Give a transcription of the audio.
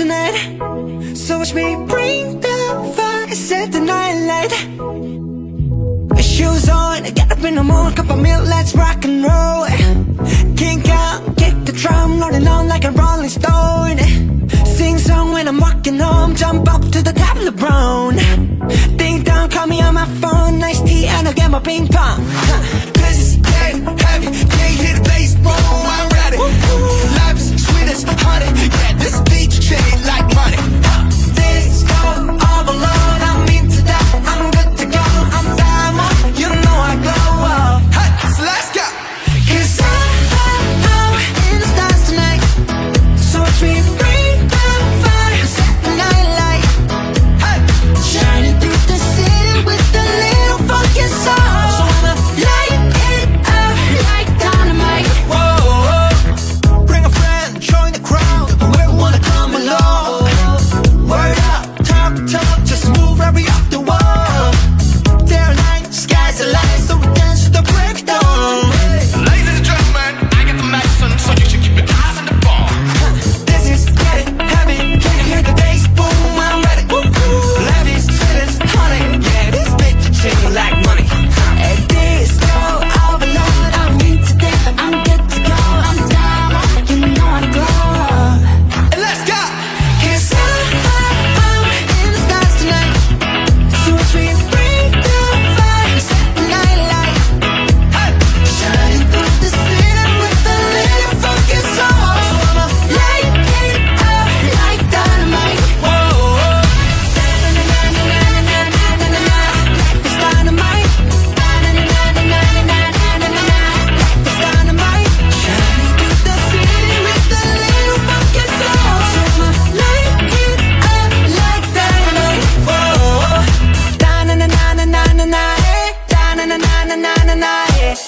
tonight. So watch me bring the fire, set the night light. Shoes on, get up in the morning, cup of milk, let's rock and roll. Kink out, kick the drum, rolling on like a rolling stone. Sing song when I'm walking home, jump up to the top of the brown. Ding dong, call me on my phone, nice tea and I'll get my ping pong. This is getting heavy, can't hear the bass, boom, I'm ready. Life is sweet as honey, yeah, this beat chain like money. This go overload, I'm into that, I'm good to go, I'm diamond, you know I glow up. Hey, so let's go. 'Cause I'm in the stars tonight, so watch me bring the fire, set the night light. Hey, shining through the city with a little funky soul. So I'ma light it up like dynamite. Whoa, bring a friend, join the crowd, whoever wanna come along. Word up, talk, just move right up the wall. Day or night, sky's the limit, so we dance to the breakdown. Ladies and gentlemen, I got the medicine, so you should keep your eyes on the ball. This is getting heavy, can you hear the bass? Boom, I'm ready. Life is sweet as honey, yeah, this beat chain like money. And this go overload, I'm into that, I'm good to go, I'm down, you know I glow. And let's go. 'Cause I'm in the stars tonight, so watch me bring the fire, set the night light. Hey, shining through the city with a little funky soul. So I'ma light it up like dynamite. Whoa, na-na-na-na-na-na-na-na-na-na. Life is dynamite. Na-na-na-na-na-na-na-na-na. Life is dynamite. Shining through the city with a little funky soul. So I'ma light it up like dynamite. Whoa, na-na-na-na-na-na-na-na. Na-na-na-na-na-na-na.